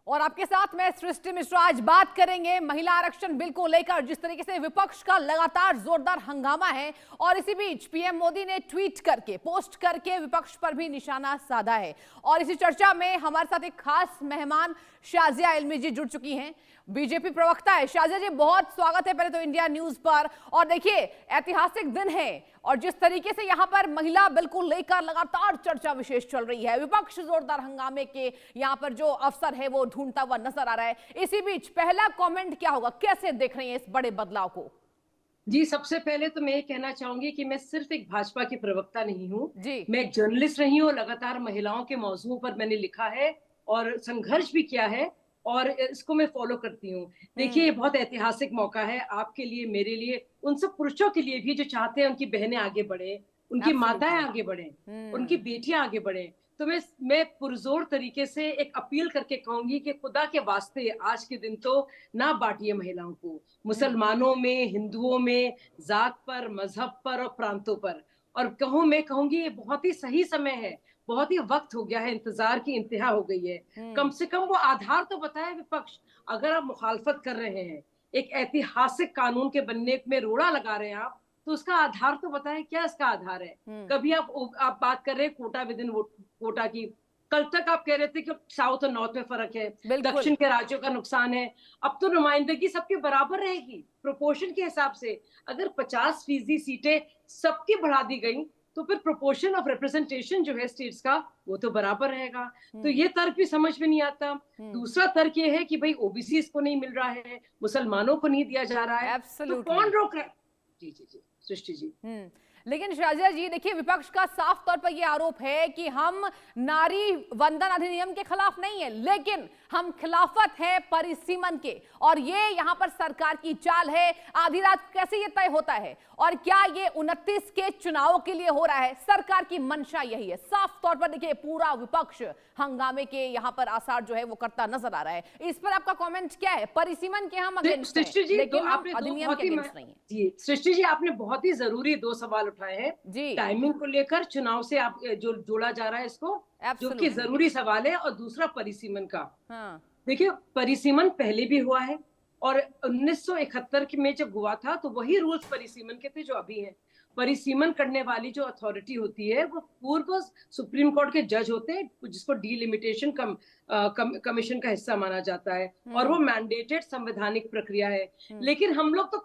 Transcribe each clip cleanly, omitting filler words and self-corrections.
और आपके साथ मैं सृष्टि मिश्रा। आज बात करेंगे महिला आरक्षण बिल को लेकर जिस तरीके से विपक्ष का लगातार जोरदार हंगामा है, और इसी बीच पीएम मोदी ने ट्वीट करके, पोस्ट करके विपक्ष पर भी निशाना साधा है। और इसी चर्चा में हमारे साथ एक खास मेहमान शाजिया इल्मी जी जुड़ चुकी हैं, बीजेपी प्रवक्ता है। शाजिया जी, बहुत स्वागत है पहले तो इंडिया न्यूज पर। और देखिए, ऐतिहासिक दिन है और जिस तरीके से यहाँ पर महिला बिल को लेकर लगातार चर्चा विशेष चल रही है, विपक्ष जोरदार हंगामे के यहाँ पर जो अवसर है वो ढूंढता हुआ नजर आ रहा है। इसी बीच पहला कमेंट क्या होगा, कैसे देख रही हैं इस बड़े बदलाव को? जी, सबसे पहले तो मैं ये कहना चाहूंगी कि मैं सिर्फ एक भाजपा की प्रवक्ता नहीं हूँ, मैं एक जर्नलिस्ट रही हूँ। लगातार महिलाओं के मौजूओं पर मैंने लिखा है और संघर्ष भी किया है और इसको मैं फॉलो करती हूँ। देखिए, ये बहुत ऐतिहासिक मौका है आपके लिए, मेरे लिए, उन सब पुरुषों के लिए भी जो चाहते हैं उनकी बहनें आगे बढ़े, उनकी माताएं आगे बढ़े, उनकी बेटियां आगे बढ़े। तो मैं पुरजोर तरीके से एक अपील करके कहूंगी कि खुदा के वास्ते आज के दिन तो ना बांटिए महिलाओं को, मुसलमानों में, हिंदुओं में, जात पर, मजहब पर और प्रांतों पर। और मैं कहूंगी ये बहुत ही सही समय है, बहुत ही वक्त हो गया है, इंतजार की इंतहा हो गई है। कम से कम वो आधार तो बताए विपक्ष। अगर आप मुखालफत कर रहे हैं, एक ऐतिहासिक कानून के बनने में रोड़ा लगा रहे हैं आप, तो उसका आधार तो बताएं, क्या इसका आधार है। कभी आप बात कर रहे हैं कोटा विद इन कोटा की, कल तक आप कह रहे थे कि साउथ और नॉर्थ में फर्क है, दक्षिण के राज्यों का नुकसान है। अब तो नुमाइंदगी सबके बराबर रहेगी, प्रोपोर्शन के हिसाब से। अगर 50% सीटें सबकी बढ़ा दी गई तो फिर प्रोपोर्शन ऑफ रिप्रेजेंटेशन जो है स्टेट्स का, वो तो बराबर रहेगा। तो ये तर्क भी समझ में नहीं आता। दूसरा तर्क ये है कि भाई ओबीसी को नहीं मिल रहा है, मुसलमानों को नहीं दिया जा रहा है, तो कौन रोक रहा है? जी जी जी सृष्टि जी। लेकिन शाजिया जी, देखिए, विपक्ष का साफ तौर पर यह आरोप है कि हम नारी वंदन अधिनियम के खिलाफ नहीं है, लेकिन हम खिलाफत है परिसीमन के। और ये यहाँ पर सरकार की चाल है। आधी रात कैसे ये तय होता है, और क्या ये 29 के चुनाव के लिए हो रहा है? सरकार की मंशा यही है। साफ तौर पर देखिए, पूरा विपक्ष हंगामे के यहाँ पर आसार जो है वो करता नजर आ रहा है। इस पर आपका कमेंट क्या है? परिसीमन के हम अगेंस्ट हैं, लेकिन हम अधिनियम के अगेंस्ट नहीं है। जी सृष्टि जी, आपने बहुत ही जरूरी 2 सवाल उठाए हैं जी। टाइमिंग को लेकर, चुनाव से आप जो जोड़ा जा रहा है इसको, जो कि जरूरी सवाल है, और दूसरा परिसीमन का। देखिए, परिसीमन पहले भी हुआ है और 1971 में जब हुआ था तो वही रूल्स परिसीमन के थे जो अभी हैं। परिसीमन करने वाली जो अथॉरिटी होती है वो पूर्व सुप्रीम कोर्ट के जज होते हैं, जिसको डीलिमिटेशन कमीशन का हिस्सा माना जाता है, और वो मैंडेटेड संवैधानिक प्रक्रिया है। लेकिन हम लोग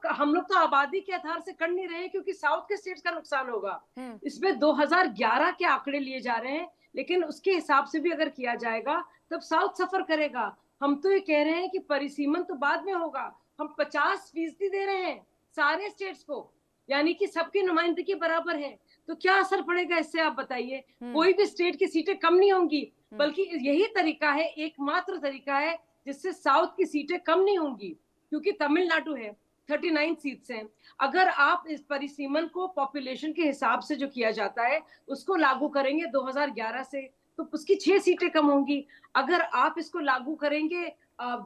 तो आबादी के आधार से कर नहीं रहे, क्योंकि साउथ के स्टेट्स का नुकसान होगा। इसमें 2011 के आंकड़े लिए जा रहे हैं, लेकिन उसके हिसाब से भी अगर किया जाएगा तब साउथ सफर करेगा। हम तो ये कह रहे हैं कि परिसीमन तो बाद में होगा। हम 50% दे रहे हैं सारे स्टेट्स को, यानी कि सबकी नुमाइंदगी बराबर है। तो क्या असर पड़ेगा इससे, आप बताइए? कोई भी स्टेट की सीटें कम नहीं होंगी, बल्कि यही तरीका है, एकमात्र तरीका है जिससे साउथ की सीटें कम नहीं होंगी। क्योंकि तमिलनाडु है, 39 सीट्स हैं। अगर आप इस परिसीमन को पॉपुलेशन के हिसाब से जो किया जाता है उसको लागू करेंगे 2011 से, तो उसकी 6 सीटें कम होंगी। अगर आप इसको लागू करेंगे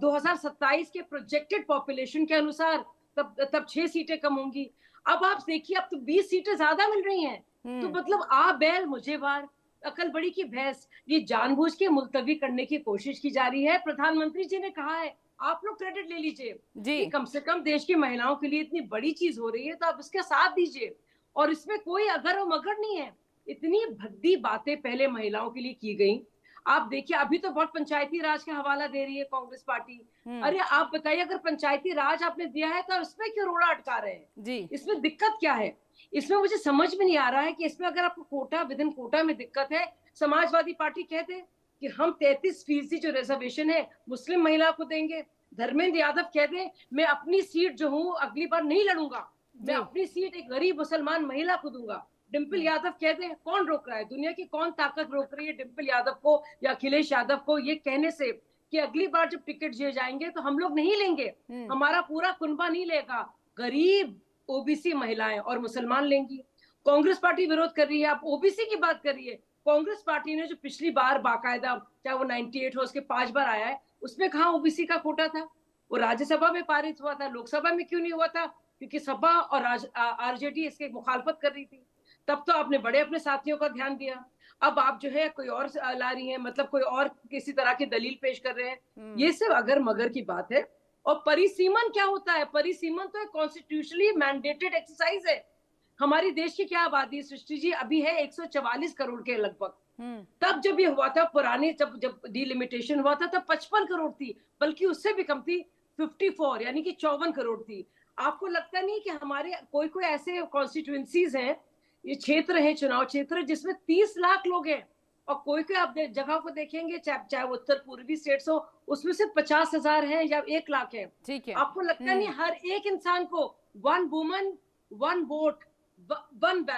2027 के प्रोजेक्टेड पॉपुलेशन के अनुसार, तब 6 सीटें कम होंगी। अब आप देखिए, अब तो 20 सीटें ज्यादा मिल रही हैं। तो मतलब आ बैल मुझे वार, अकल बड़ी की भैंस, ये जानबूझ के मुलतवी करने की कोशिश की जा रही है। प्रधानमंत्री जी ने कहा है, आप लोग क्रेडिट ले लीजिए कि कम से कम देश की महिलाओं के लिए इतनी बड़ी चीज हो रही है, तो आप इसका साथ दीजिए। और इसमें कोई अगर और मगर नहीं है। इतनी भद्दी बातें पहले महिलाओं के लिए की गई। आप देखिए, अभी तो बहुत पंचायती राज का हवाला दे रही है कांग्रेस पार्टी। अरे आप बताइए, अगर पंचायती राज आपने दिया है तो इसमें क्यों रोड़ा अटका रहे हैं जी? इसमें दिक्कत क्या है? इसमें मुझे समझ में नहीं आ रहा है कि इसमें अगर आपको कोटा विद इन कोटा में दिक्कत है, समाजवादी पार्टी कहते कि हम 33% जो रिजर्वेशन है मुस्लिम महिला को देंगे। धर्मेंद्र यादव कह दे, मैं अपनी सीट जो हूँ अगली बार नहीं लड़ूंगा, मैं अपनी सीट एक गरीब मुसलमान महिला को दूंगा। डिम्पल यादव कहते हैं, कौन रोक रहा है? दुनिया की कौन ताकत रोक रही है डिम्पल यादव को या अखिलेश यादव को ये कहने से कि अगली बार जब टिकट दिए जाएंगे तो हम लोग नहीं लेंगे, हमारा पूरा कुनबा नहीं लेगा, गरीब ओबीसी महिलाएं और मुसलमान लेंगी। कांग्रेस पार्टी विरोध कर रही है। आप ओबीसी की बात कर रही है। कांग्रेस पार्टी ने जो पिछली बार बाकायदा, चाहे वो 98 हो, उसके 5 बार आया है, उसमें कहाँ ओबीसी का कोटा था? वो राज्यसभा में पारित हुआ था, लोकसभा में क्यों नहीं हुआ था? क्योंकि सपा और आरजेडी इसके मुखालफत कर रही थी। तब तो आपने बड़े अपने साथियों का ध्यान दिया। अब आप जो है कोई और ला रही हैं, मतलब कोई और किसी तरह की दलील पेश कर रहे हैं। ये सिर्फ अगर मगर की बात है। और परिसीमन क्या होता है? परिसीमन तो एक कॉन्स्टिट्यूशनली मैंडेटेड एक्सरसाइज है। हमारी देश की क्या आबादी सृष्टि जी अभी है 144 करोड़ के लगभग। तब जब ये हुआ था पुराने, जब जब डिलिमिटेशन हुआ था तब 55 करोड़ थी, बल्कि उससे भी कम थी, 54 यानी कि 54 करोड़ थी। आपको लगता नहीं कि हमारे कोई कोई ऐसे कॉन्स्टिट्यूएंसीज हैं, ये क्षेत्र है, चुनाव क्षेत्र जिसमें 30 लाख लोग हैं, और कोई कोई आप जगह को देखेंगे चाहे उत्तर पूर्वी स्टेट्स हो, उसमें से 50,000 है या 1 लाख है। ठीक है, आपको लगता नहीं हर एक इंसान को 1 वुमन 1 वोट 1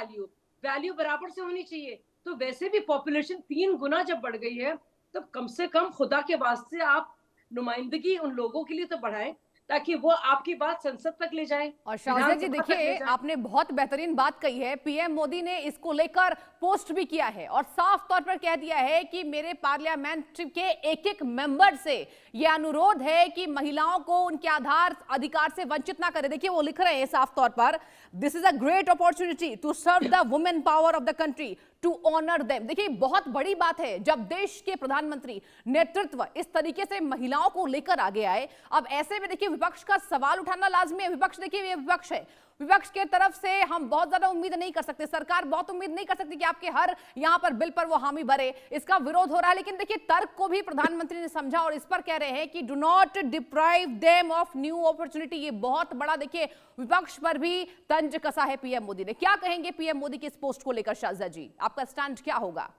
वैल्यू बराबर से होनी चाहिए। तो वैसे भी पॉपुलेशन 3 गुना जब बढ़ गई है, तो कम से कम खुदा के वास्ते आप नुमाइंदगी उन लोगों के लिए तो बढ़ाएं ताकि वो आपकी बात संसद तक ले जाएं। और शाहजा जी देखिए, आपने बहुत बेहतरीन बात कही है। पीएम मोदी ने इसको लेकर पोस्ट भी किया है और साफ तौर पर कह दिया है कि मेरे पार्लियामेंट के एक एक मेंबर से यह अनुरोध है कि महिलाओं को उनके आधार अधिकार से वंचित ना करे। देखिए वो लिख रहे हैं साफ तौर पर, this is a great opportunity to serve the women power of the country to honour them. देखिए बहुत बड़ी बात है जब देश के प्रधानमंत्री नेतृत्व इस तरीके से महिलाओं को लेकर आगे आए। अब ऐसे में देखिए विपक्ष का सवाल उठाना लाजमी है। विपक्ष देखिए ये विपक्ष है, विपक्ष के तरफ से हम बहुत ज्यादा उम्मीद नहीं कर सकते, सरकार बहुत उम्मीद नहीं कर सकती कि आपके हर यहां पर बिल पर वो हामी भरे। इसका विरोध हो रहा है, लेकिन देखिए तर्क को भी प्रधानमंत्री ने समझा और इस पर कह रहे हैं कि do not deprive them of new opportunity. ये बहुत बड़ा देखिए विपक्ष पर भी तंज कसा है पीएम मोदी ने। क्या कहेंगे पीएम मोदी की इस पोस्ट को लेकर शाहजा जी, आपका स्टैंड क्या होगा?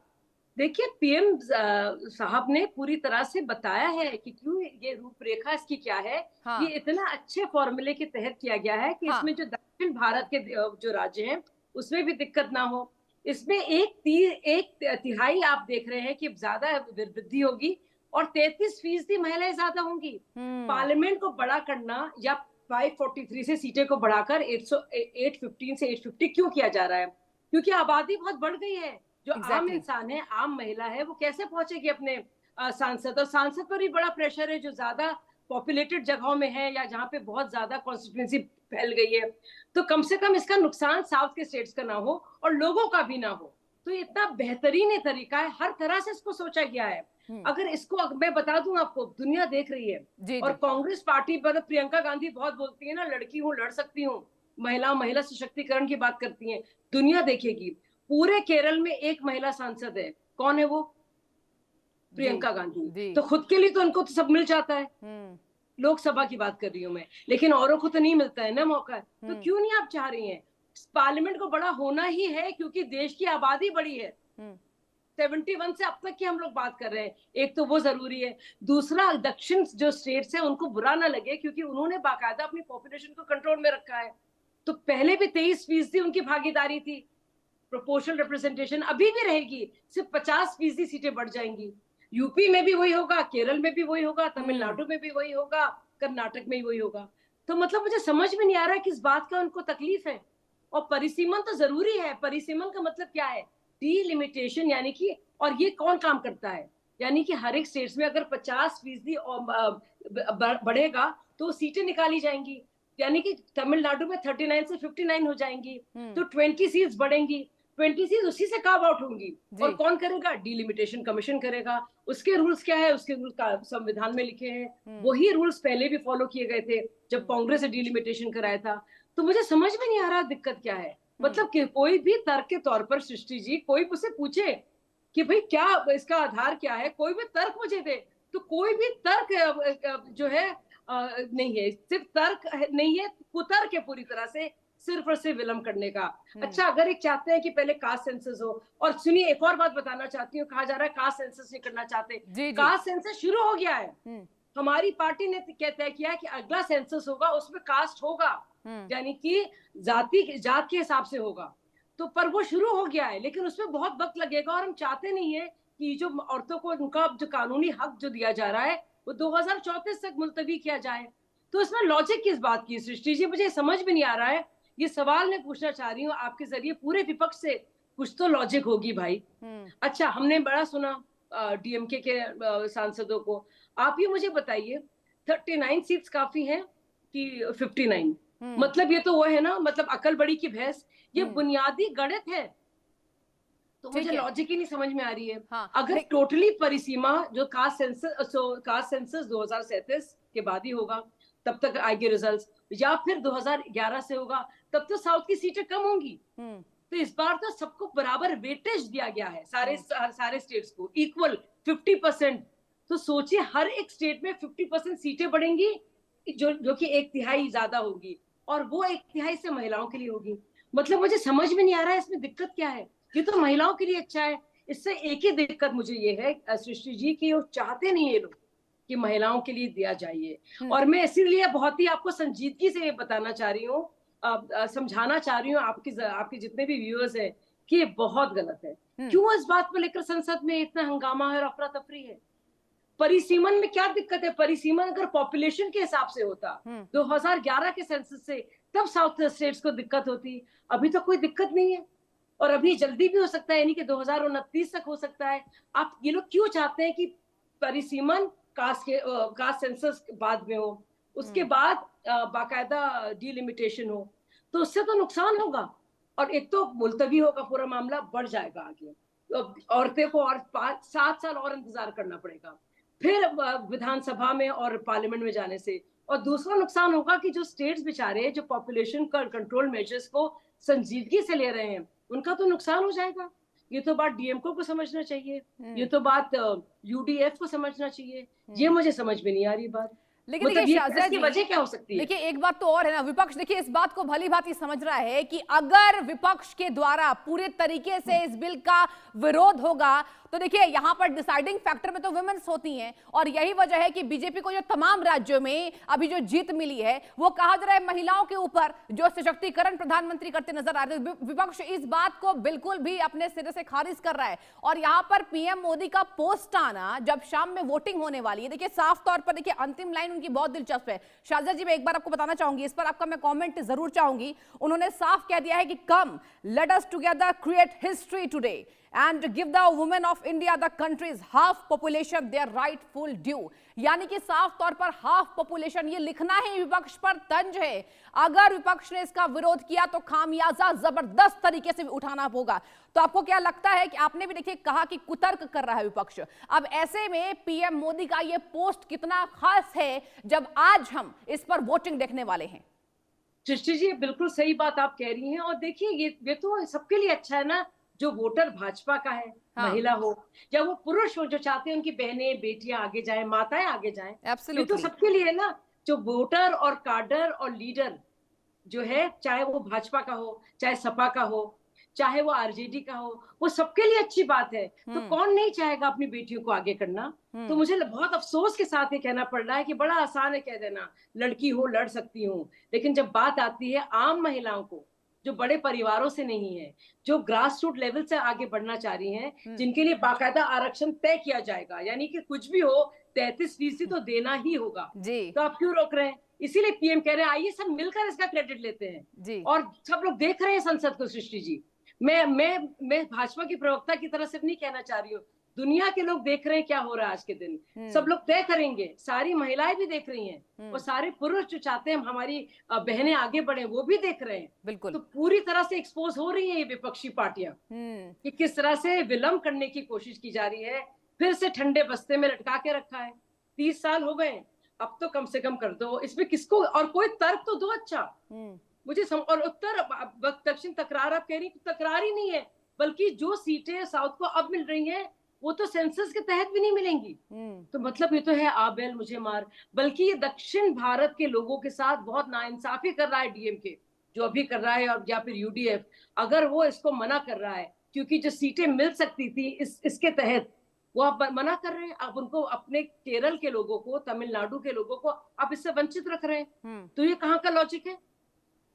देखिए पीएम साहब ने पूरी तरह से बताया है कि क्यों ये रूपरेखा इसकी क्या है। हाँ। ये इतना अच्छे फॉर्मूले के तहत किया गया है कि हाँ। इसमें जो दक्षिण भारत के जो राज्य हैं उसमें भी दिक्कत ना हो। इसमें एक तिहाई आप देख रहे हैं कि ज्यादा वृद्धि होगी और 33% महिलाएं ज्यादा होंगी। पार्लियामेंट को बड़ा करना या 543 से सीटें को बढ़ाकर 815 से 850 क्यों किया जा रहा है? क्योंकि आबादी बहुत बढ़ गई है। जो आम इंसान है, आम महिला है, वो कैसे पहुंचेगी अपने सांसद? और सांसद पर भी बड़ा प्रेशर है जो ज्यादा पॉपुलेटेड जगहों में है या जहाँ पे बहुत ज्यादा कॉन्स्टिट्यूएंसी फैल गई है। तो कम से कम इसका नुकसान साउथ के स्टेट्स का ना हो और लोगों का भी ना हो। तो इतना बेहतरीन तरीका है, हर तरह से इसको सोचा गया है। अगर इसको मैं बता दूं आपको, दुनिया देख रही है। और कांग्रेस पार्टी पर प्रियंका गांधी बहुत बोलती है ना, लड़की हूँ, लड़ सकती हूँ, महिला सशक्तिकरण की बात करती है। दुनिया देखेगी, पूरे केरल में एक महिला सांसद है, कौन है वो? प्रियंका गांधी। तो खुद के लिए तो उनको तो सब मिल जाता है। लोकसभा की बात कर रही हूँ मैं, लेकिन औरों को तो नहीं मिलता है ना मौका। तो क्यों नहीं आप चाह रही हैं? पार्लियामेंट को बड़ा होना ही है क्योंकि देश की आबादी बड़ी है। 71 से अब तक की हम लोग बात कर रहे हैं। एक तो वो जरूरी है, दूसरा दक्षिण जो स्टेट्स है उनको बुरा ना लगे क्योंकि उन्होंने बाकायदा अपनी पॉपुलेशन को कंट्रोल में रखा है। तो पहले भी 23% उनकी भागीदारी थी, प्रोपोर्शनल रिप्रेजेंटेशन अभी भी रहेगी, सिर्फ 50% सीटें बढ़ जाएंगी। यूपी में भी वही होगा, केरल में भी वही होगा, तमिलनाडु में भी वही होगा, कर्नाटक में भी वही होगा। तो मतलब मुझे समझ में नहीं आ रहा है किस बात का उनको तकलीफ है। और परिसीमन तो जरूरी है। परिसीमन का मतलब क्या है? डिलिमिटेशन, यानी कि, और ये कौन काम करता है? यानी कि हर एक स्टेट्स में अगर 50% बढ़ेगा तो सीटें निकाली जाएंगी। यानी कि तमिलनाडु में 39 से 59 हो जाएंगी, तो 20 सीट्स बढ़ेंगी। 20 सीट्स उसी से कार्व आउट होंगी। और कौन करेगा? डिलिमिटेशन कमीशन करेगा। उसके रूल्स क्या है? उसके रूल्स का संविधान में लिखे हैं। वही रूल्स पहले भी फॉलो किए गए थे जब कांग्रेस ने डिलिमिटेशन कराया था। तो मुझे समझ में नहीं आ रहा दिक्कत क्या है। मतलब कि कोई भी तर्क के तौर पर सृष्टि जी, कोई मुझसे पूछे कि भाई क्या इसका आधार क्या है, कोई भी तर्क मुझे दे। तो कोई भी तर्क जो है नहीं है, सिर्फ तर्क नहीं है, कुतर्क है पूरी तरह से, सिर्फ और सिर्फ विलंब करने का। अच्छा, अगर एक चाहते हैं कि पहले कास्ट सेंसस हो, और सुनिए एक और बात बताना चाहती हूँ, कहा जा रहा है कास्ट सेंसस नहीं करना चाहते। कास्ट सेंसस शुरू हो गया है। हमारी पार्टी ने तय किया है कि अगला सेंसस होगा उसमें कास्ट होगा, यानी कि जात के हिसाब से होगा। तो पर वो शुरू हो गया है, लेकिन उसमें बहुत वक्त लगेगा और हम चाहते नहीं है कि जो औरतों को उनका जो कानूनी हक जो दिया जा रहा है वो 2034 तक मुलतवी किया जाए। तो इसमें लॉजिक किस बात की सृष्टि जी, मुझे समझ में नहीं आ रहा है। ये सवाल मैं पूछना चाह रही हूँ आपके जरिए पूरे विपक्ष से, कुछ तो लॉजिक होगी भाई। अच्छा, हमने बड़ा सुना डीएमके के सांसदों को। आप ये मुझे बताइए 39 सीट्स काफी हैं कि 59? मतलब ये तो वो है ना, मतलब अकल बड़ी की भैंस। ये बुनियादी गणित है। तो मुझे लॉजिक ही नहीं समझ में आ रही है। हाँ, अगर टोटली परिसीमा जो कास्ट सेंसस 2037 के बाद ही होगा, तब तक आएंगे रिजल्ट्स, या फिर 2011 से होगा, तब तो साउथ की सीटें कम होंगी। तो इस बार तो सबको बराबर वेटेज दिया गया है, सारे स्टेट्स को इक्वल 50%। तो सोचिए हर एक स्टेट में 50% सीटें बढ़ेंगी, जो कि 1/3 ज्यादा होगी, और वो 1/3 से महिलाओं के लिए होगी। मतलब मुझे समझ में नहीं आ रहा है इसमें दिक्कत क्या है। ये तो महिलाओं के लिए अच्छा है। इससे एक ही दिक्कत मुझे ये है सृष्टि जी की वो चाहते नहीं ये लोग कि महिलाओं के लिए दिया जाए। और मैं इसीलिए बहुत ही आपको संजीदगी से ये बताना चाह रही हूँ, समझाना चाह रही हूँ आपके जितने भी व्यूअर्स हैं कि ये बहुत गलत है। क्यों इस बात को लेकर संसद में इतना हंगामा है और अफरा तफरी है? परिसीमन में क्या दिक्कत है? परिसीमन अगर पॉपुलेशन के हिसाब से होता 2011 के सेंसस से, तब साउथ स्टेट्स को दिक्कत होती। अभी तो कोई दिक्कत नहीं है, और अभी जल्दी भी हो सकता है, यानी कि 2029 तक हो सकता है। आप ये लोग क्यों चाहते हैं कि परिसीमन कास्ट सेंसस बाद में हो, उसके बाद बाकायदा डिलिमिटेशन हो? तो उससे तो नुकसान होगा, और एक तो मुलतवी होगा पूरा मामला, बढ़ जाएगा आगे। औरतें को और 5-7 साल और इंतजार करना पड़ेगा फिर विधानसभा में और पार्लियामेंट में जाने से। और दूसरा नुकसान होगा कि जो स्टेट्स बेचारे जो पॉपुलेशन कंट्रोल मेजर्स को संजीदगी से ले रहे हैं, उनका तो नुकसान हो जाएगा। ये तो बात डीएमको को समझना चाहिए, ये तो बात यूडीएफ को समझना चाहिए। ये मुझे समझ में नहीं आ रही बात। लेकिन मतलब इसकी वजह क्या हो सकती है? देखिए एक बात तो और है ना, विपक्ष देखिए इस बात को भली भांति समझ रहा है कि अगर विपक्ष के द्वारा पूरे तरीके से इस बिल का विरोध होगा तो देखिए यहां पर डिसाइडिंग फैक्टर में तो वुमेन्स होती हैं, और यही वजह है कि बीजेपी को जो तमाम राज्यों में अभी जो जीत मिली है वो कहा जा रहा है महिलाओं के ऊपर जो सशक्तिकरण प्रधानमंत्री करते नजर आ रहे हैं। विपक्ष इस बात को बिल्कुल भी अपने सिरे से खारिज कर रहा है। और यहां पर पीएम मोदी का पोस्ट आना जब शाम में वोटिंग होने वाली है, देखिए साफ तौर पर देखिए अंतिम लाइन उनकी बहुत दिलचस्प है। शारदा जी मैं एक बार आपको बताना चाहूंगी, इस पर आपका मैं कमेंट जरूर चाहूंगी। उन्होंने साफ कह दिया है कि come let us together create history today and give the women of India, the country's half population, their rightful due। यानी कि साफ तौर पर हाफ पॉपुलेशन, ये लिखना ही विपक्ष पर तंज है। अगर विपक्ष ने इसका विरोध किया तो खामियाजा जबरदस्त तरीके से उठाना होगा। तो आपको क्या लगता है कि आपने भी देखिए कहा कि कुतर्क कर रहा है विपक्ष, अब ऐसे में पीएम मोदी का ये पोस्ट कितना खास है जब आज हम इस पर वोटिंग देखने वाले हैं? सृष्टि जी बिल्कुल सही बात आप कह रही हैं। और देखिए ये तो सबके लिए अच्छा है ना, जो वोटर भाजपा का है, हाँ। महिला हो या वो पुरुष हो, जो चाहते हैं उनकी बहनें बेटियां आगे जाएं, माताएं आगे जाएं, ये तो सबके लिए है ना। जो वोटर और काडर और लीडर जो है, चाहे वो भाजपा का हो, चाहे सपा का हो, चाहे वो आरजेडी का हो, वो सबके लिए अच्छी बात है। तो कौन नहीं चाहेगा अपनी बेटियों को आगे करना? तो मुझे बहुत अफसोस के साथ ये कहना पड़ रहा है कि बड़ा आसान है कह देना लड़की हो लड़ सकती हूँ, लेकिन जब बात आती है आम महिलाओं को, जो बड़े परिवारों से नहीं है, जो ग्रास रूट लेवल से आगे बढ़ना चाह रही हैं, जिनके लिए बाकायदा आरक्षण तय किया जाएगा, यानी कि कुछ भी हो 33% तो देना ही होगा जी। तो आप क्यों रोक रहे हैं? इसीलिए पीएम कह रहे हैं आइए सब मिलकर इसका क्रेडिट लेते हैं जी। और सब लोग देख रहे हैं संसद को। सृष्टि जी मैं भाजपा की प्रवक्ता की तरह सिर्फ नहीं कहना चाह रही हूँ, दुनिया के लोग देख रहे हैं क्या हो रहा है आज के दिन। सब लोग तय करेंगे, सारी महिलाएं भी देख रही हैं और सारे पुरुष जो चाहते हैं हमारी बहनें आगे बढ़े वो भी देख रहे हैं। बिल्कुल। तो पूरी तरह से एक्सपोज हो रही है ये विपक्षी पार्टियां कि किस तरह से विलंब करने की कोशिश की जा रही है। फिर से ठंडे बस्ते में लटका के रखा है। 30 साल हो गए, अब तो कम से कम कर दो। इसमें किसको और कोई तर्क तो दो अच्छा मुझे और उत्तर दक्षिण तकरार आप कह रही, तकरार ही नहीं है, बल्कि जो सीटें साउथ को अब मिल रही हैं वो तो सेंसस के तहत भी नहीं मिलेंगी। तो मतलब ये तो है आ बैल मुझे मार। बल्कि ये दक्षिण भारत के लोगों के साथ बहुत नाइंसाफी कर रहा है डीएमके, जो अभी कर रहा है, और या फिर यूडीएफ अगर वो इसको मना कर रहा है, क्योंकि जो सीटें मिल सकती थी इसके तहत वो आप मना कर रहे हैं। आप उनको अपने केरल के लोगों को, तमिलनाडु के लोगों को आप इससे वंचित रख रहे हैं। तो ये कहाँ का लॉजिक है?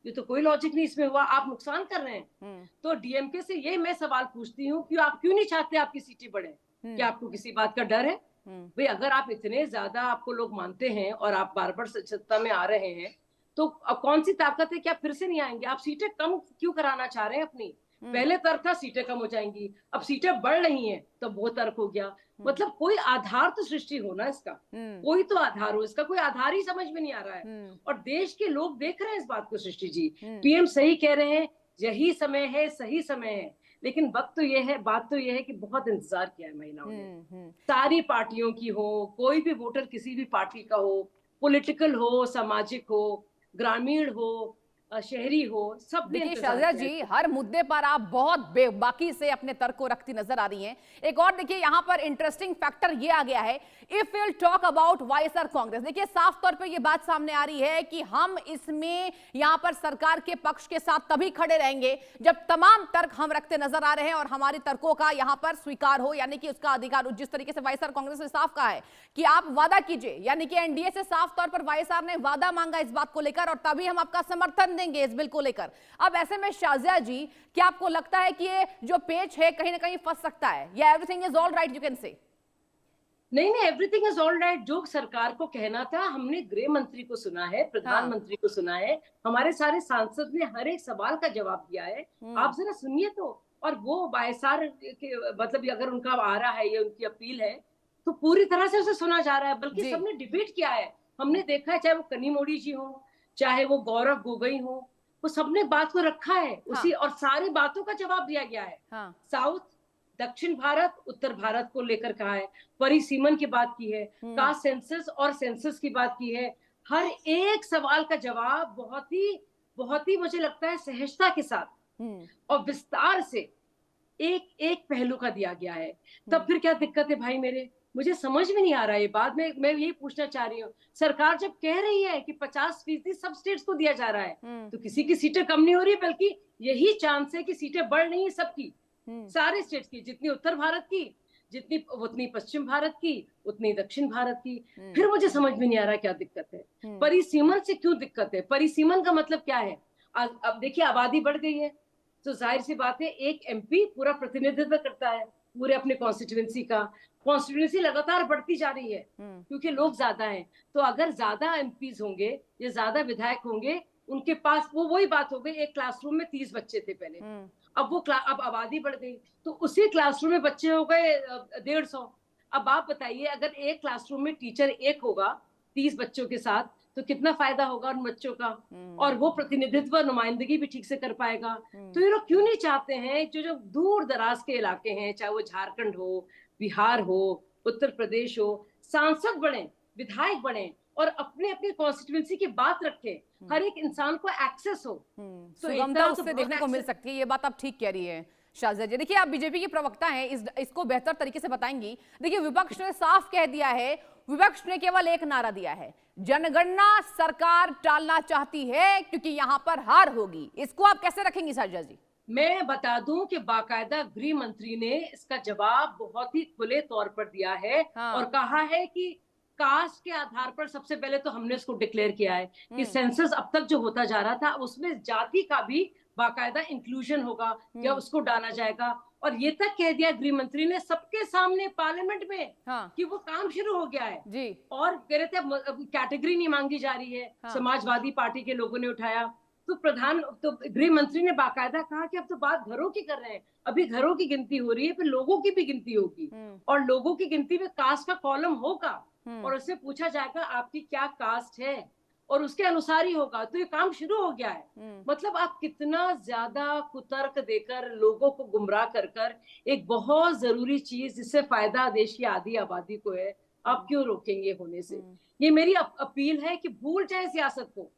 ये तो कोई लॉजिक नहीं इसमें हुआ, आप नुकसान कर रहे हैं। तो डीएमके से ये मैं सवाल पूछती हूँ कि आप क्यों नहीं चाहते आपकी सीटें बढ़े? क्या आपको किसी बात का डर है? भाई अगर आप इतने ज्यादा आपको लोग मानते हैं और आप बार बार सत्ता में आ रहे हैं, तो अब कौन सी ताकत है कि आप फिर से नहीं आएंगे? आप सीटें कम क्यों कराना चाह रहे हैं अपनी? पहले तर्क था सीटें कम हो जाएंगी, अब सीटें बढ़ रही हैं तो वो तर्क हो गया। मतलब कोई आधार तो सृष्टि हो ना इसका, कोई तो आधार हो। इसका कोई आधार ही समझ में नहीं आ रहा है। और देश के लोग देख रहे हैं इस बात को। सृष्टि जी पीएम सही कह रहे हैं, यही समय है, सही समय है लेकिन बात तो ये है कि बहुत इंतजार किया है महिलाओं ने, सारी पार्टियों की हो, कोई भी वोटर किसी भी पार्टी का हो, पॉलिटिकल हो, सामाजिक हो, ग्रामीण हो, शहरी हो, सब ने देखिए शाजिया जी, हर मुद्दे पर आप बहुत बेबाकी से अपने तर्क को रखती नजर आ रही हैं। एक और देखिए यहाँ पर इंटरेस्टिंग फैक्टर ये आ गया है, if will talk about YSR Congress. देखिए साफ तौर पे ये बात सामने आ रही है कि हम इसमें यहाँ पर सरकार के पक्ष के साथ तभी खड़े रहेंगे जब तमाम तर्क हम रखते नजर आ रहे हैं और हमारे तर्कों का यहाँ पर स्वीकार हो, यानी कि उसका अधिकार। जिस तरीके से वाईएसआर कांग्रेस ने साफ कहा है कि आप वादा कीजिए, यानी कि एनडीए से साफ तौर पर वाईएसआर ने वादा मांगा इस बात को लेकर और तभी हम आपका समर्थन देंगे इस बिल को लेकर। अब ऐसे में शाजिया जी, क्या आपको लगता है कि ये जो पेच है कहीं ना कहीं फंस सकता है, या everything is all right you can say? नहीं, एवरीथिंग इज ऑल राइट जो सरकार को कहना था, हमने गृह मंत्री को सुना है, प्रधानमंत्री को सुना है, हमारे सारे सांसद ने हर एक सवाल का जवाब दिया है। आप जरा सुनिए तो। और वो वाईएसआर मतलब अगर उनका आ रहा है, ये उनकी अपील है, तो पूरी तरह से उसे सुना जा रहा है, बल्कि सबने डिबेट किया है। हमने देखा है, चाहे वो कनी मोदी जी हो, चाहे वो गौरव गोगोई हो, वो सबने बात को रखा है उसी, और सारी बातों का जवाब दिया गया है। साउथ, दक्षिण भारत, उत्तर भारत को लेकर कहा है, परिसीमन की बात की है, कास्ट सेंसस और सेंसस की बात की है। हर एक सवाल का जवाब बहुत ही मुझे लगता है सहजता के साथ और विस्तार से एक एक पहलू का दिया गया है। तब फिर क्या दिक्कत है भाई मेरे? मुझे समझ में नहीं आ रहा है। बाद में मैं यही पूछना चाह रही हूँ, सरकार जब कह रही है कि 50% सब स्टेट्स को दिया जा रहा है, तो किसी की सीटें कम नहीं हो रही, बल्कि यही चांस है कि सीटें बढ़ रही है सबकी, सारे स्टेट्स की, जितनी उत्तर भारत की, उतनी पश्चिम भारत की, उतनी दक्षिण भारत की। फिर मुझे समझ में नहीं आ रहा क्या दिक्कत है। परिसीमन से क्यों दिक्कत है? परिसीमन का मतलब क्या है? अब देखिए, आबादी बढ़ गई है, तो जाहिर सी बात है एक एमपी पूरा प्रतिनिधित्व करता है पूरे अपने कॉन्स्टिट्यूएंसी का। कॉन्स्टिट्यूएंसी लगातार बढ़ती जा रही है क्योंकि लोग ज्यादा हैं। तो अगर ज्यादा एमपीज होंगे या ज्यादा विधायक होंगे, उनके पास वही बात हो गई, एक क्लासरूम में 30 बच्चे थे पहले, अब आबादी बढ़ गई, तो उसी क्लासरूम में बच्चे हो गए 150। अब आप बताइए, अगर एक क्लासरूम में टीचर एक होगा 30 बच्चों के साथ, तो कितना फायदा होगा उन बच्चों का, और वो प्रतिनिधित्व, नुमाइंदगी भी ठीक से कर पाएगा। तो ये लोग क्यों नहीं चाहते हैं, जो दूर दराज के इलाके हैं, चाहे वो झारखंड हो, बिहार हो, उत्तर प्रदेश हो, सांसद बने, विधायक बने और अपने अपने कॉन्स्टिट्यूएंसी की बात रखे, हर एक इंसान को एक्सेस हो, तो सुगमता उससे देखने को मिल सकती है। ये बात आप ठीक कह रही है शाजिया जी। देखिए, आप बीजेपी की प्रवक्ता हैं, इसको बेहतर तरीके से बताएंगी। देखिए, विपक्ष ने साफ कह दिया है, विपक्ष ने केवल एक नारा दिया है, जनगणना सरकार टालना चाहती है क्योंकि यहां पर हार होगी। इसको आप कैसे रखेंगी शाजिया जी? मैं बता दूं कि बाकायदा गृह मंत्री ने इसका जवाब बहुत ही खुले तौर पर दिया है और कहा है कि कास्ट के आधार पर सबसे पहले तो हमने इसको डिक्लेयर किया है कि सेंसस अब तक जो होता जा रहा था, उसमें जाति का भी बाकायदा इंक्लूजन होगा या उसको डाला जाएगा। और ये तक कह दिया गृह मंत्री ने सबके सामने पार्लियामेंट में कि वो काम शुरू हो गया है जी। और कह रहे थे कैटेगरी नहीं मांगी जा रही है, समाजवादी पार्टी के लोगों ने उठाया, तो गृह मंत्री ने बाकायदा कहा कि अब तो बात घरों की कर रहे हैं, अभी घरों की गिनती हो रही है, फिर लोगों की भी गिनती होगी और लोगों की गिनती में कास्ट का कॉलम होगा और उससे पूछा जाएगा आपकी क्या कास्ट है और उसके अनुसार ही होगा। तो ये काम शुरू हो गया है। मतलब आप कितना ज्यादा कुतर्क देकर, लोगों को गुमराह कर एक बहुत जरूरी चीज जिससे फायदा देश की आधी आबादी को है, आप क्यों रोकेंगे होने से? ये मेरी अपील है कि भूल जाए सियासत को।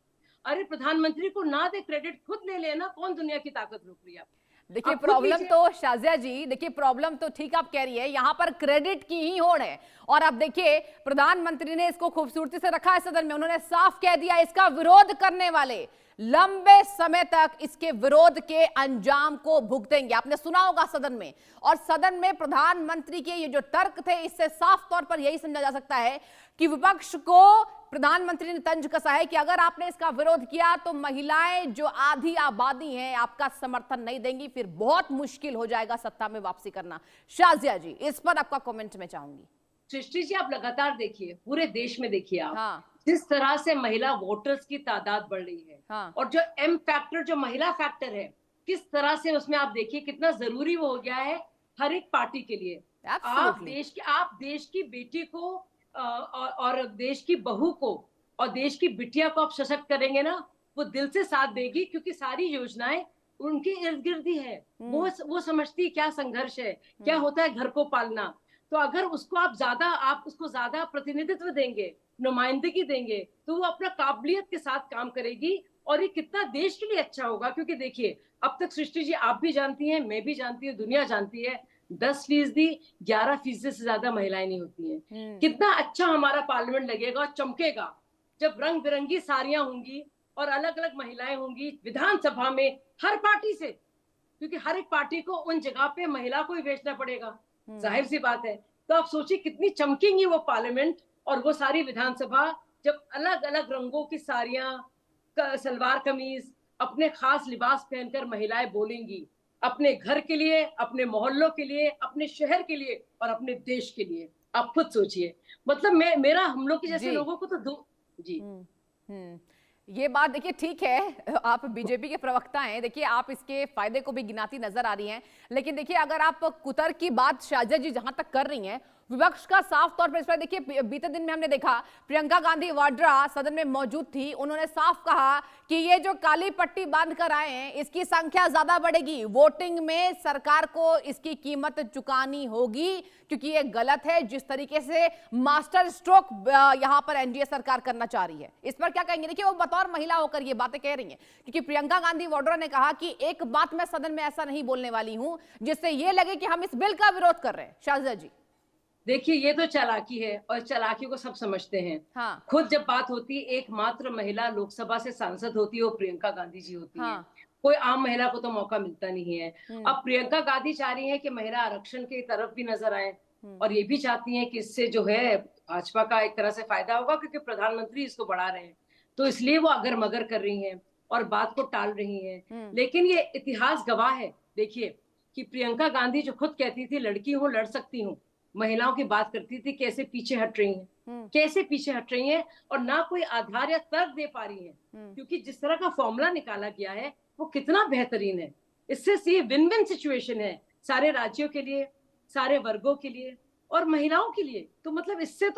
अरे प्रधानमंत्री को ना दे क्रेडिट, खुद ले लेना, कौन दुनिया की ताकत रोक रही है? देखिए प्रॉब्लम तो शाजिया जी, देखिए प्रॉब्लम तो ठीक आप कह रही है, यहाँ पर क्रेडिट की ही होड़ है। और अब देखिए प्रधानमंत्री ने इसको खूबसूरती से रखा है सदन में, उन्होंने साफ कह दिया इसका विरोध करने वाले लंबे समय तक इसके विरोध के अंजाम को भुगतेंगे। आपने सुना होगा सदन में, और सदन में प्रधानमंत्री के ये जो तर्क थे, इससे साफ तौर पर यही समझा जा सकता है कि विपक्ष को प्रधानमंत्री ने तंज कसा है कि अगर आपने इसका विरोध किया तो महिलाएं जो आधी आबादी हैं आपका समर्थन नहीं देंगी, फिर बहुत मुश्किल हो जाएगा सत्ता में वापसी करना। शाजिया जी, इस पर आपका कमेंट में चाहूंगी। सृष्टि जी, आप लगातार देखिए, पूरे देश में देखिए आप, जिस तरह से महिला वोटर्स की तादाद बढ़ रही है और जो एम फैक्टर, जो महिला फैक्टर है, किस तरह से उसमें आप देखिए कितना जरूरी वो हो गया है हर एक पार्टी के लिए। आप देश की बेटी को और देश की बहू को और देश की बिटिया को आप सशक्त करेंगे ना, वो दिल से साथ देगी, क्योंकि सारी योजनाएं उनके इर्द गिर्द ही है। वो समझती क्या संघर्ष है, क्या होता है घर को पालना। तो अगर उसको आप उसको ज्यादा प्रतिनिधित्व देंगे, नुमाइंदगी देंगे, तो वो अपना काबिलियत के साथ काम करेगी और ये कितना देश के लिए अच्छा होगा। क्योंकि देखिए, अब तक सृष्टि जी आप भी जानती हैं, मैं भी जानती हूँ, दुनिया जानती है, 10%, 11% से ज्यादा महिलाएं नहीं होती हैं। कितना अच्छा हमारा पार्लियामेंट लगेगा और चमकेगा जब रंग बिरंगी साड़ियां होंगी और अलग अलग महिलाएं होंगी विधानसभा में, हर पार्टी से। क्योंकि हर एक पार्टी को उन जगह पे महिला को ही भेजना पड़ेगा, जाहिर सी बात है। तो आप सोचिए कितनी चमकेंगी वो पार्लियामेंट और वो सारी विधानसभा, जब अलग अलग रंगों की साड़ियां, सलवार कमीज, अपने खास लिबास पहनकर महिलाएं बोलेंगी, अपने घर के लिए, अपने मोहल्लों के लिए, अपने शहर के लिए और अपने देश के लिए। आप खुद सोचिए, मतलब मेरा हम लोग के जैसे लोगों को तो जी। ये बात देखिए ठीक है, आप बीजेपी के प्रवक्ता हैं, देखिए आप इसके फायदे को भी गिनाती नजर आ रही हैं, लेकिन देखिए अगर आप कुतर की बात शाहजिया जी जहां तक कर रही हैं, विपक्ष का साफ तौर पर इस पर देखिए बीते दिन में हमने देखा प्रियंका गांधी वाड्रा सदन में मौजूद थी, उन्होंने साफ कहा कि ये जो काली पट्टी बांध कर आए हैं इसकी संख्या ज्यादा बढ़ेगी, वोटिंग में सरकार को इसकी कीमत चुकानी होगी, क्योंकि ये गलत है जिस तरीके से मास्टर स्ट्रोक यहां पर एनडीए सरकार करना चाह रही है। इस पर क्या कहेंगे? देखिए वो बतौर महिला होकर ये बातें कह रही हैं, क्योंकि प्रियंका गांधी वाड्रा ने कहा कि एक बात मैं सदन में ऐसा नहीं बोलने वाली हूं जिससे ये लगे कि हम इस बिल का विरोध कर रहे हैं। शाहजिया जी देखिए, ये तो चालाकी है और चालाकी को सब समझते हैं। हाँ। खुद जब बात होती है, एकमात्र महिला लोकसभा से सांसद होती है वो प्रियंका गांधी जी होती है। कोई आम महिला को तो मौका मिलता नहीं है। अब प्रियंका गांधी चाह रही है कि महिला आरक्षण की तरफ भी नजर आए और ये भी चाहती हैं कि इससे जो है भाजपा का एक तरह से फायदा होगा, क्योंकि प्रधानमंत्री इसको बढ़ा रहे हैं, तो इसलिए वो अगर मगर कर रही हैं और बात को टाल रही हैं। लेकिन ये इतिहास गवाह है, देखिए, कि प्रियंका गांधी जो खुद कहती थी लड़की हूँ, लड़ सकती हूँ, महिलाओं की बात करती थी, कैसे पीछे हट रही हैं, कैसे पीछे हट रही हैं और ना कोई आधार या तर्क दे पा रही हैं। क्योंकि जिस तरह का फॉर्मूला निकाला गया है वो कितना बेहतरीन है। इससे विन विन सिचुएशन है सारे राज्यों के लिए, सारे वर्गों के लिए और महिलाओं के लिए। तो मतलब इससे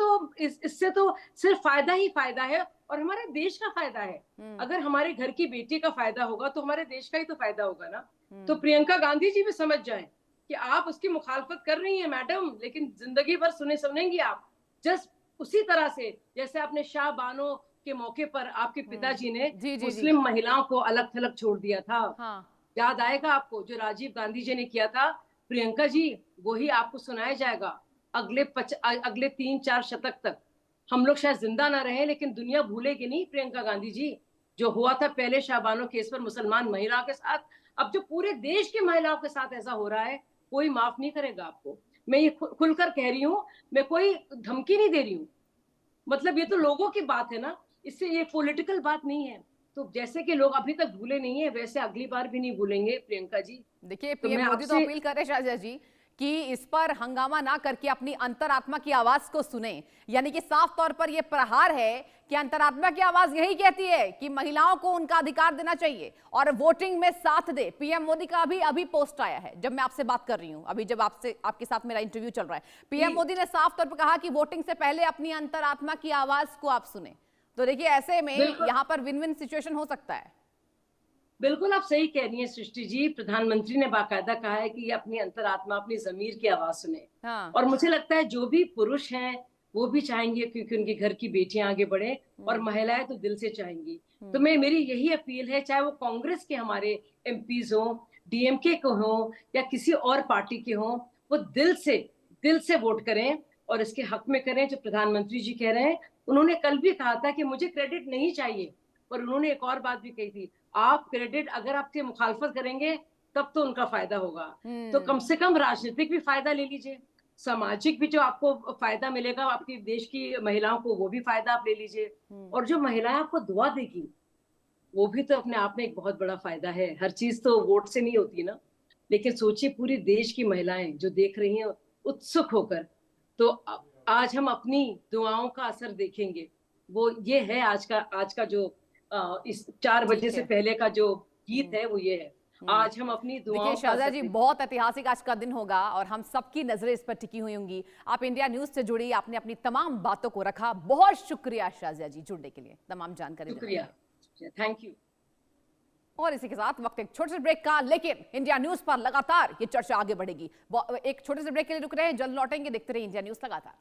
तो सिर्फ फायदा ही फायदा है और हमारे देश का फायदा है। अगर हमारे घर की बेटी का फायदा होगा तो हमारे देश का ही तो फायदा होगा ना। तो प्रियंका गांधी जी भी समझ जाएं कि आप उसकी मुखालफत कर रही हैं मैडम, लेकिन जिंदगी भर सुनेंगी आप। जस्ट उसी तरह से जैसे आपने शाह बानो के मौके पर आपके पिताजी ने मुस्लिम महिलाओं को अलग थलग छोड़ दिया था। याद आएगा आपको, जो राजीव गांधी जी ने किया था, प्रियंका जी वही आपको सुनाया जाएगा अगले 3-4 शतक तक। हम लोग शायद जिंदा ना रहे, लेकिन दुनिया भूलेगी नहीं प्रियंका गांधी जी जो हुआ था पहले शाहबानो केस पर मुसलमान महिलाओं के साथ। अब जो पूरे देश की महिलाओं के साथ ऐसा हो रहा है, कोई माफ नहीं करेगा आपको। मैं ये खुलकर कह रही हूँ, मैं कोई धमकी नहीं दे रही हूँ। मतलब ये तो लोगों की बात है ना, इससे ये पॉलिटिकल बात नहीं है। तो जैसे कि लोग अभी तक भूले नहीं है, वैसे अगली बार भी नहीं भूलेंगे प्रियंका जी। देखिए पीएम मोदी तो अपील कर रहे शाहजिया जी कि इस पर हंगामा ना करके अपनी अंतरात्मा की आवाज को सुने, यानी कि साफ तौर पर यह प्रहार है कि अंतरात्मा की आवाज यही कहती है कि महिलाओं को उनका अधिकार देना चाहिए और वोटिंग में साथ दे। पीएम मोदी का अभी पोस्ट आया है जब मैं आपसे बात कर रही हूं, अभी जब आपके साथ मेरा इंटरव्यू चल रहा है, पीएम मोदी ने साफ तौर पर कहा कि वोटिंग से पहले अपनी अंतरात्मा की आवाज को आप सुने। तो देखिए ऐसे में यहां पर विन विन सिचुएशन हो सकता है। बिल्कुल आप सही कह रही हैं सृष्टि जी। प्रधानमंत्री ने बाकायदा कहा है कि ये अपनी अंतरात्मा, अपनी जमीर की आवाज सुने। और मुझे लगता है जो भी पुरुष हैं वो भी चाहेंगे क्योंकि उनके घर की बेटियां आगे बढ़े और महिलाएं तो दिल से चाहेंगी। तो मेरी यही अपील है, चाहे वो कांग्रेस के हमारे एमपीज हो, डीएमके को हो या किसी और पार्टी के हो, वो दिल से वोट करें और इसके हक में करें जो प्रधानमंत्री जी कह रहे हैं। उन्होंने कल भी कहा था कि मुझे क्रेडिट नहीं चाहिए, पर उन्होंने एक और बात भी कही थी, आप क्रेडिट अगर आपकी मुखालफत करेंगे तब तो उनका फायदा होगा। तो कम से कम राजनीतिक भी फायदा ले लीजिए, सामाजिक भी जो आपको फायदा मिलेगा आपके देश की महिलाओं को, वो भी फायदा आप ले लीजिए। और जो महिलाएं आपको दुआ देगी वो भी तो अपने आप में एक बहुत बड़ा फायदा है। हर चीज तो वोट से नहीं होती ना। लेकिन सोचिए पूरी देश की महिलाएं जो देख रही हैं उत्सुक होकर, तो आज हम अपनी दुआओं का असर देखेंगे। वो ये है आज का जो इस 4 बजे से पहले का जो गीत है वो ये है, आज हम अपनी दुआओं। देखिए शाहजिया जी, बहुत ऐतिहासिक आज का दिन होगा और हम सबकी नजरें इस पर टिकी हुई होंगी। आप इंडिया न्यूज से जुड़ी, आपने अपनी तमाम बातों को रखा। बहुत शुक्रिया शाहजिया जी जुड़ने के लिए, तमाम जानकारी। शुक्रिया, थैंक यू। और इसी के साथ वक्त एक छोटे से ब्रेक का, लेकिन इंडिया न्यूज पर लगातार ये चर्चा आगे बढ़ेगी। एक छोटे से ब्रेक के लिए रुक रहे हैं, जल्द लौटेंगे। देखते रहिए इंडिया न्यूज लगातार।